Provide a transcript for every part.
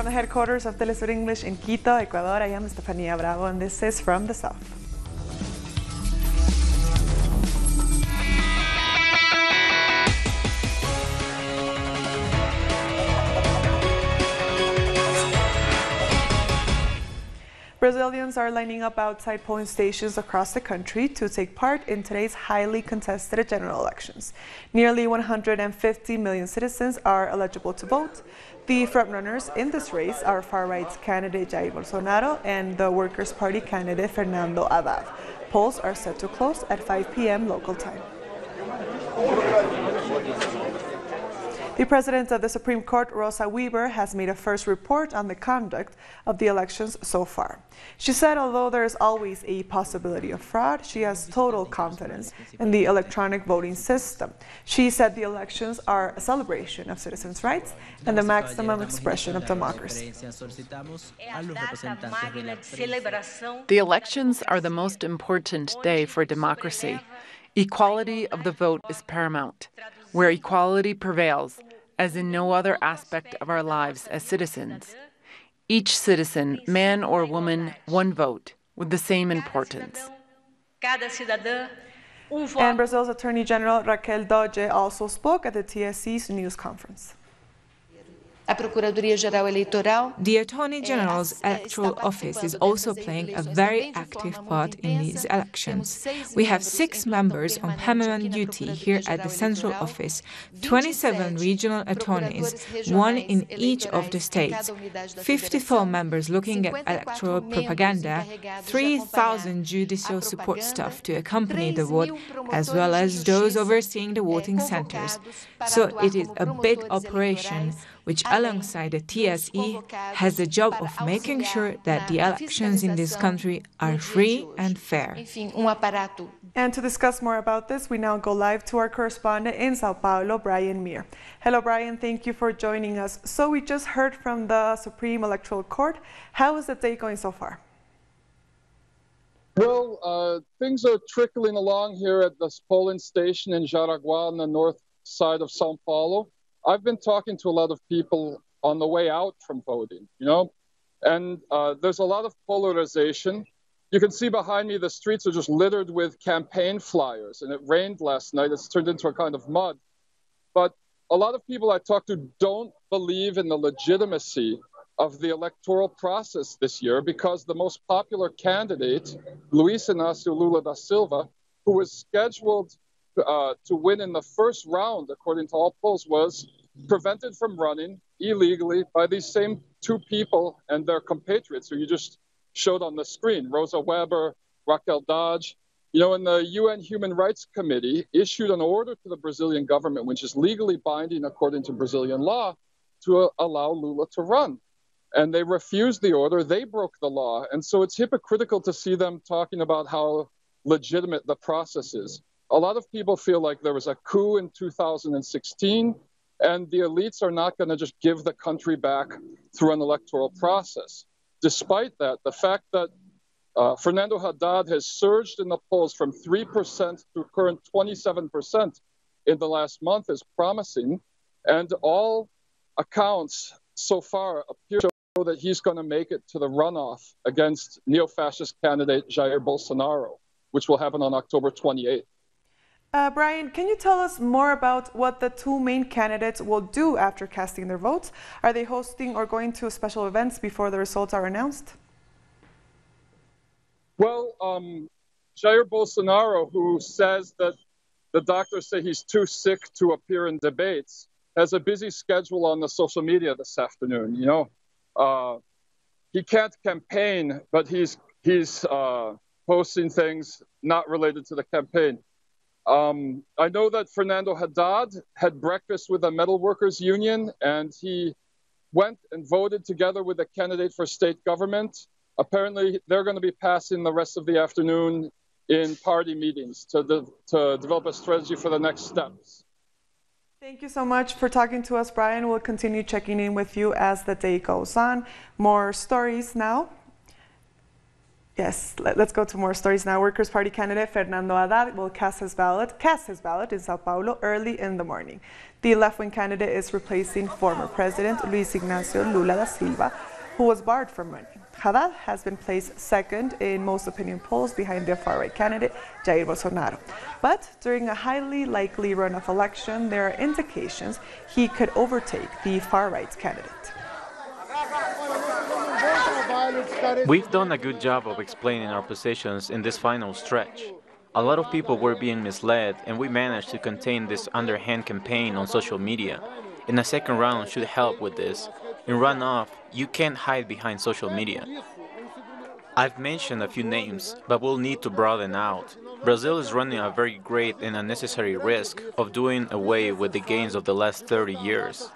from the headquarters of FtS English in Quito, Ecuador. I am Estefanía Bravo, and this is From the South. Brazilians are lining up outside polling stations across the country to take part in today's highly contested general elections. Nearly 150 million citizens are eligible to vote. The frontrunners in this race are far-right candidate Jair Bolsonaro and the Workers' Party candidate Fernando Haddad. Polls are set to close at 5 p.m. local time. The President of the Supreme Court, Rosa Weber, has made a first report on the conduct of the elections so far. She said although there is always a possibility of fraud, she has total confidence in the electronic voting system. She said the elections are a celebration of citizens' rights and the maximum expression of democracy. The elections are the most important day for democracy. Equality of the vote is paramount. Where equality prevails, as in no other aspect of our lives as citizens. Each citizen, man or woman, one vote, with the same importance. And Brazil's Attorney General Raquel Dodge also spoke at the FtS's news conference. The Attorney General's electoral office is also playing a very active part in these elections. We have 6 members on permanent duty here at the central office, 27 regional attorneys, 1 in each of the states, 54 members looking at electoral propaganda, 3,000 judicial support staff to accompany the vote, as well as those overseeing the voting centers. So it is a big operation, which alongside the TSE has the job of making sure that the elections in this country are free and fair. And to discuss more about this, we now go live to our correspondent in Sao Paulo, Brian Meir. Hello, Brian. Thank you for joining us. So we just heard from the Supreme Electoral Court. How is the day going so far? Well, things are trickling along here at this polling station in Jaraguá on the north side of Sao Paulo. I've been talking to a lot of people on the way out from voting, and there's a lot of polarization. You can see behind me the streets are just littered with campaign flyers, and it rained last night. It's turned into a kind of mud. But a lot of people I talk to don't believe in the legitimacy of the electoral process this year because the most popular candidate, Luiz Inácio Lula da Silva, who was scheduled to win in the first round, according to all polls, was prevented from running illegally by these same 2 people and their compatriots who you just showed on the screen, Rosa Weber, Raquel Dodge. And the UN Human Rights Committee issued an order to the Brazilian government, which is legally binding according to Brazilian law, to allow Lula to run. And they refused the order. They broke the law. And so it's hypocritical to see them talking about how legitimate the process is. A lot of people feel like there was a coup in 2016, and the elites are not going to just give the country back through an electoral process. Despite that, the fact that Fernando Haddad has surged in the polls from 3% to current 27% in the last month is promising, and all accounts so far appear to show that he's going to make it to the runoff against neo-fascist candidate Jair Bolsonaro, which will happen on October 28th. Brian, can you tell us more about what the 2 main candidates will do after casting their votes? Are they hosting or going to special events before the results are announced? Well, Jair Bolsonaro, who says that the doctors say he's too sick to appear in debates, has a busy schedule on the social media this afternoon. He can't campaign, but he's posting things not related to the campaign. I know that Fernando Haddad had breakfast with the metal workers union, and he went and voted together with a candidate for state government. Apparently, they're going to be passing the rest of the afternoon in party meetings to develop a strategy for the next steps. Thank you so much for talking to us, Brian. We'll continue checking in with you as the day goes on. More stories now. Yes, let's go to more stories now. Workers' Party candidate Fernando Haddad will cast his ballot in Sao Paulo early in the morning. The left-wing candidate is replacing former President Luis Ignacio Lula da Silva, who was barred from running. Haddad has been placed second in most opinion polls behind the far-right candidate Jair Bolsonaro. But during a highly likely runoff election, there are indications he could overtake the far-right candidate. We've done a good job of explaining our positions in this final stretch. A lot of people were being misled, and we managed to contain this underhand campaign on social media. And a second round should help with this. In runoff, you can't hide behind social media. I've mentioned a few names, but we'll need to broaden out. Brazil is running a very great and unnecessary risk of doing away with the gains of the last 30 years.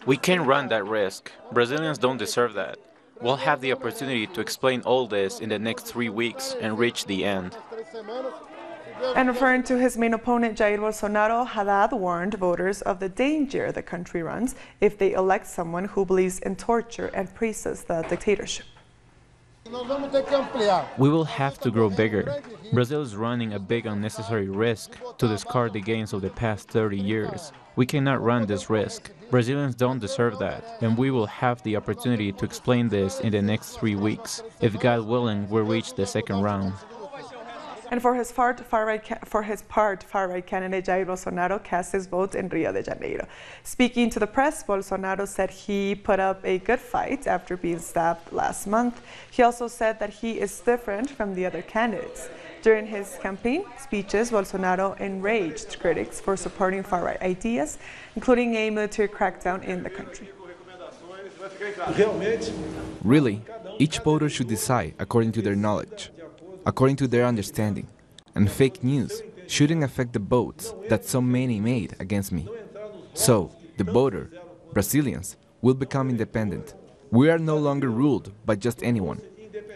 We can't run that risk. Brazilians don't deserve that. We'll have the opportunity to explain all this in the next 3 weeks and reach the end. And referring to his main opponent, Jair Bolsonaro, Haddad warned voters of the danger the country runs if they elect someone who believes in torture and praises the dictatorship. We will have to grow bigger. Brazil is running a big unnecessary risk to discard the gains of the past 30 years. We cannot run this risk. Brazilians don't deserve that, and we will have the opportunity to explain this in the next 3 weeks. If God willing, we'll reach the second round. And for his part, far-right candidate Jair Bolsonaro cast his vote in Rio de Janeiro. Speaking to the press, Bolsonaro said he put up a good fight after being stabbed last month. He also said that he is different from the other candidates. During his campaign speeches, Bolsonaro enraged critics for supporting far-right ideas, including a military crackdown in the country. Really, each voter should decide according to their knowledge, according to their understanding, and fake news shouldn't affect the votes that so many made against me. So, the voter, Brazilians, will become independent. We are no longer ruled by just anyone.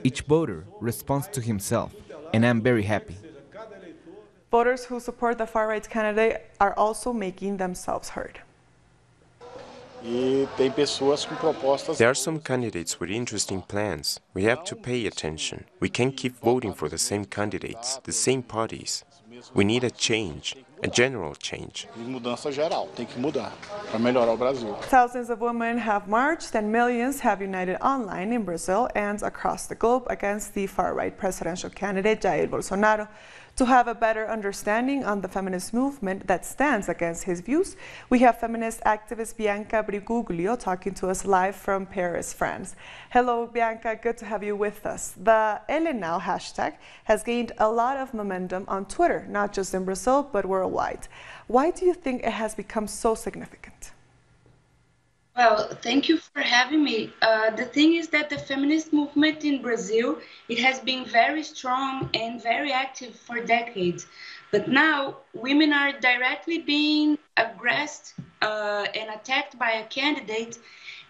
Each voter responds to himself, and I'm very happy. Voters who support the far-right candidate are also making themselves heard. There are some candidates with interesting plans. We have to pay attention. We can't keep voting for the same candidates, the same parties. We need a change, a general change. Thousands of women have marched and millions have united online in Brazil and across the globe against the far-right presidential candidate Jair Bolsonaro. To have a better understanding on the feminist movement that stands against his views, we have feminist activist Bianca Briguglio talking to us live from Paris, France. Hello, Bianca. Good to have you with us. The #EleNow hashtag has gained a lot of momentum on Twitter, not just in Brazil, but worldwide. Why do you think it has become so significant? Well, thank you for having me. The thing is that the feminist movement in Brazil, it has been very strong and very active for decades. But now women are directly being aggressed and attacked by a candidate,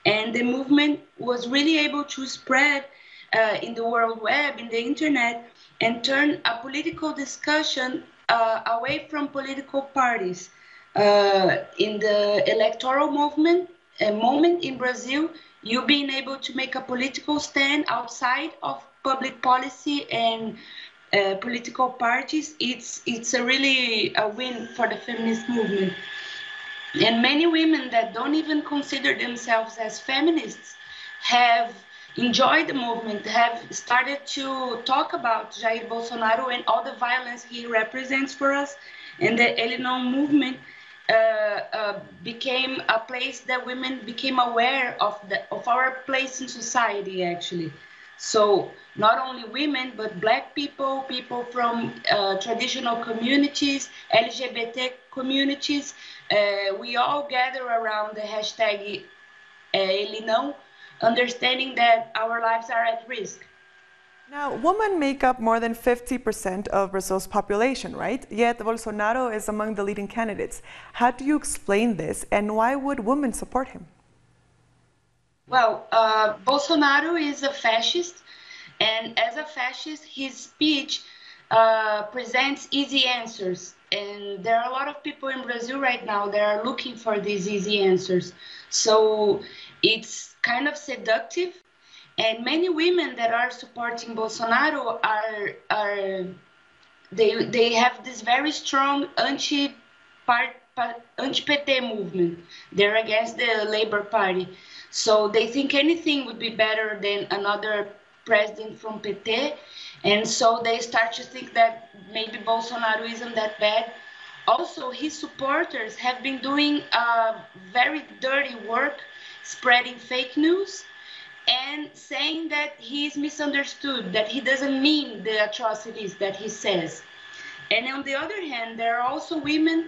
and the movement was really able to spread in the world web, in the internet, and turn a political discussion away from political parties. In the electoral moment in Brazil, you being able to make a political stand outside of public policy and political parties, it's a really a win for the feminist movement. And many women that don't even consider themselves as feminists have enjoyed the movement, have started to talk about Jair Bolsonaro and all the violence he represents for us. And the #EleNow movement became a place that women became aware of our place in society, actually. So not only women, but Black people, people from traditional communities, LGBT communities, we all gather around the hashtag #EleNow, understanding that our lives are at risk. Now, women make up more than 50% of Brazil's population, right? Yet Bolsonaro is among the leading candidates. How do you explain this, and why would women support him? Well, Bolsonaro is a fascist, and as a fascist, his speech presents easy answers. And there are a lot of people in Brazil right now that are looking for these easy answers. So it's kind of seductive. And many women that are supporting Bolsonaro they have this very strong anti-PT movement. They're against the Labour Party. So they think anything would be better than another president from PT. And so they start to think that maybe Bolsonaro isn't that bad. Also, his supporters have been doing very dirty work, spreading fake news and saying that he is misunderstood, that he doesn't mean the atrocities that he says. And on the other hand, there are also women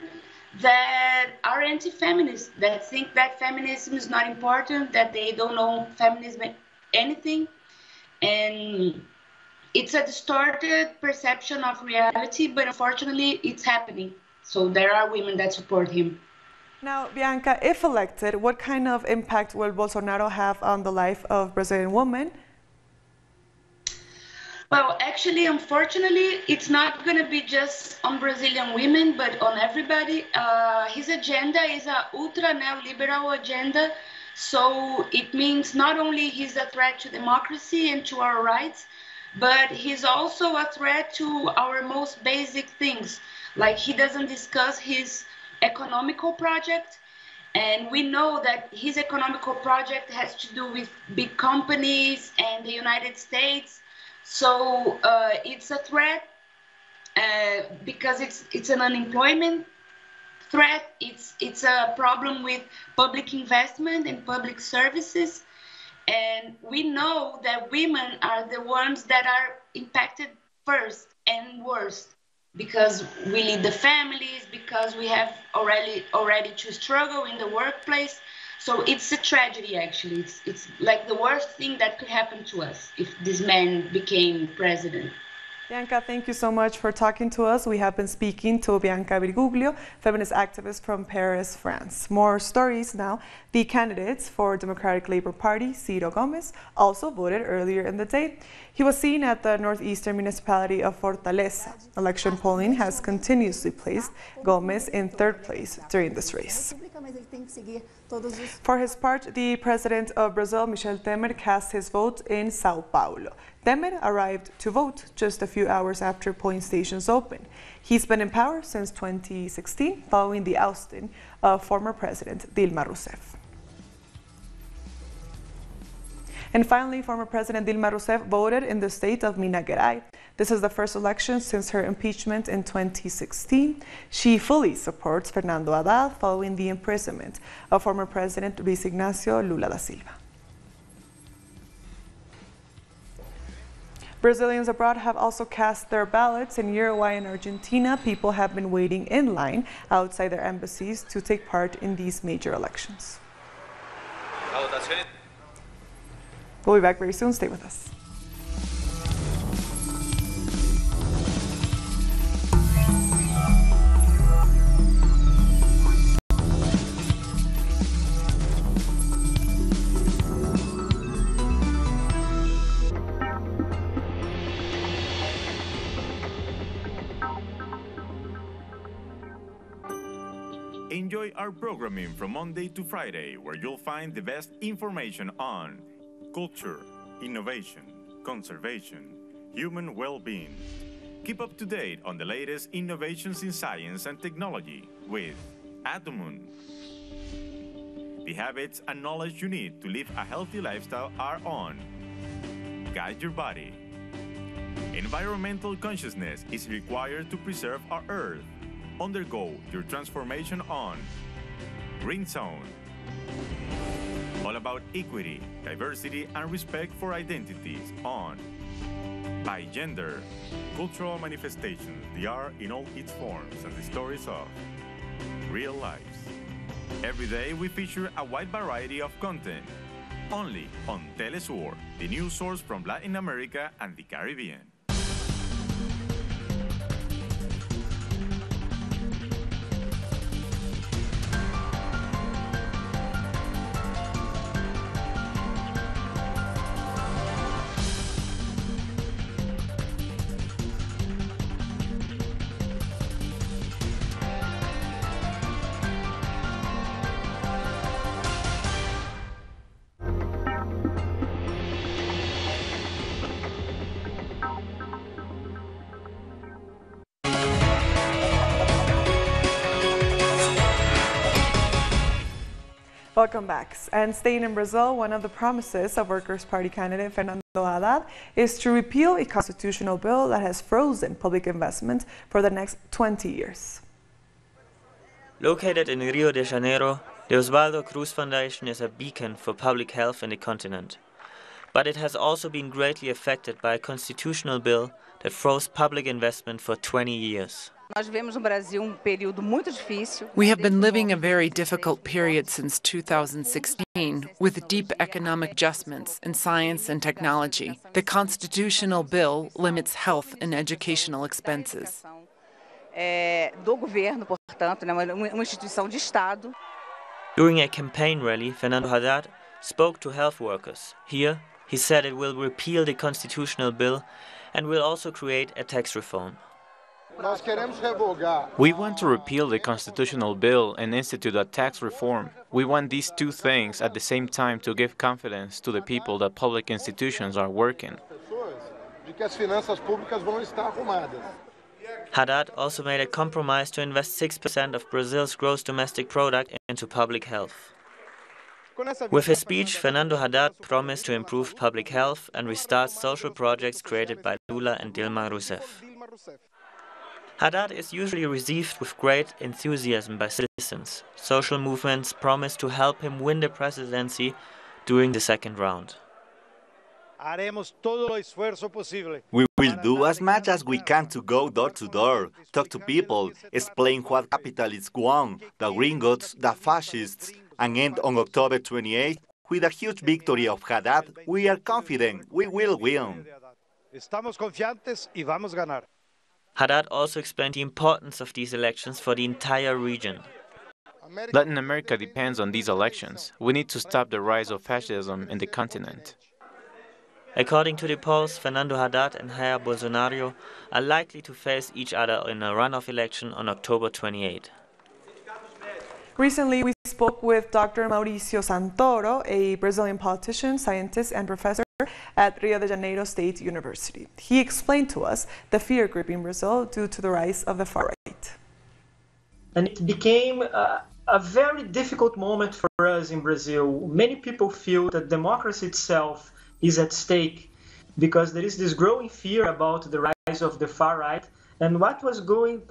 that are anti-feminist, that think that feminism is not important, that they don't know feminism anything. And it's a distorted perception of reality, but unfortunately it's happening. So there are women that support him. Now, Bianca, if elected, what kind of impact will Bolsonaro have on the life of Brazilian women? Well, actually, unfortunately, it's not going to be just on Brazilian women, but on everybody. His agenda is an ultra neoliberal agenda. So it means not only he's a threat to democracy and to our rights, but he's also a threat to our most basic things. Like he doesn't discuss his economical project. And we know that his economical project has to do with big companies and the United States. So it's a threat because it's an unemployment threat. It's a problem with public investment and public services. And we know that women are the ones that are impacted first and worst, because we lead the families, because we have already to struggle in the workplace. So it's a tragedy, actually. It's like the worst thing that could happen to us if this man became president. Bianca, thank you so much for talking to us. We have been speaking to Bianca Virguglio, feminist activist from Paris, France. More stories now. The candidates for Democratic Labour Party, Ciro Gomes, also voted earlier in the day. He was seen at the northeastern municipality of Fortaleza. Election polling has continuously placed Gomes in third place during this race. For his part, the president of Brazil, Michel Temer, cast his vote in Sao Paulo. Temer arrived to vote just a few hours after polling stations opened. He's been in power since 2016, following the ousting of former President Dilma Rousseff. And finally, former President Dilma Rousseff voted in the state of Minas Gerais. This is the first election since her impeachment in 2016. She fully supports Fernando Haddad following the imprisonment of former President Luiz Ignacio Lula da Silva. Brazilians abroad have also cast their ballots. In Uruguay and Argentina, people have been waiting in line outside their embassies to take part in these major elections. We'll be back very soon. Stay with us. Enjoy our programming from Monday to Friday, where you'll find the best information on culture, innovation, conservation, human well-being. Keep up to date on the latest innovations in science and technology with Atomun. The habits and knowledge you need to live a healthy lifestyle are on Guide Your Body. Environmental consciousness is required to preserve our Earth. Undergo your transformation on Green Zone. All about equity, diversity, and respect for identities on By Gender. Cultural manifestations, the art in all its forms and the stories of real lives. Every day we feature a wide variety of content. Only on Telesur, the news source from Latin America and the Caribbean. Welcome back. And staying in Brazil, one of the promises of Workers' Party candidate Fernando Haddad is to repeal a constitutional bill that has frozen public investment for the next 20 years. Located in Rio de Janeiro, the Osvaldo Cruz Foundation is a beacon for public health in the continent. But it has also been greatly affected by a constitutional bill that froze public investment for 20 years. We have been living a very difficult period since 2016, with deep economic adjustments in science and technology. The constitutional bill limits health and educational expenses. During a campaign rally, Fernando Haddad spoke to health workers. Here, he said it will repeal the constitutional bill and will also create a tax reform. We want to repeal the constitutional bill and institute a tax reform. We want these two things at the same time to give confidence to the people that public institutions are working. Haddad also made a compromise to invest 6% of Brazil's gross domestic product into public health. With his speech, Fernando Haddad promised to improve public health and restart social projects created by Lula and Dilma Rousseff. Haddad is usually received with great enthusiasm by citizens. Social movements promise to help him win the presidency during the second round. We will do as much as we can to go door to door, talk to people, explain what capitalists want, the gringos, the fascists, and end on October 28th with a huge victory of Haddad. We are confident we will win. Haddad also explained the importance of these elections for the entire region. Latin America depends on these elections. We need to stop the rise of fascism in the continent. According to the polls, Fernando Haddad and Jair Bolsonaro are likely to face each other in a runoff election on October 28. Recently, we spoke with Dr. Mauricio Santoro, a Brazilian politician, scientist, and professor at Rio de Janeiro State University. He explained to us the fear gripping Brazil due to the rise of the far right. And it became a very difficult moment for us in Brazil. Many people feel that democracy itself is at stake because there is this growing fear about the rise of the far right and what's going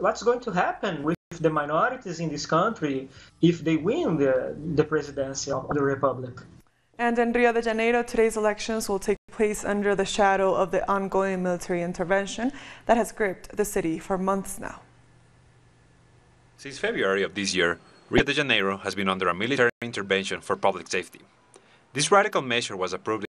to happen with the minorities in this country if they win the presidency of the republic. And in Rio de Janeiro, today's elections will take place under the shadow of the ongoing military intervention that has gripped the city for months now. Since February of this year, Rio de Janeiro has been under a military intervention for public safety. This radical measure was approved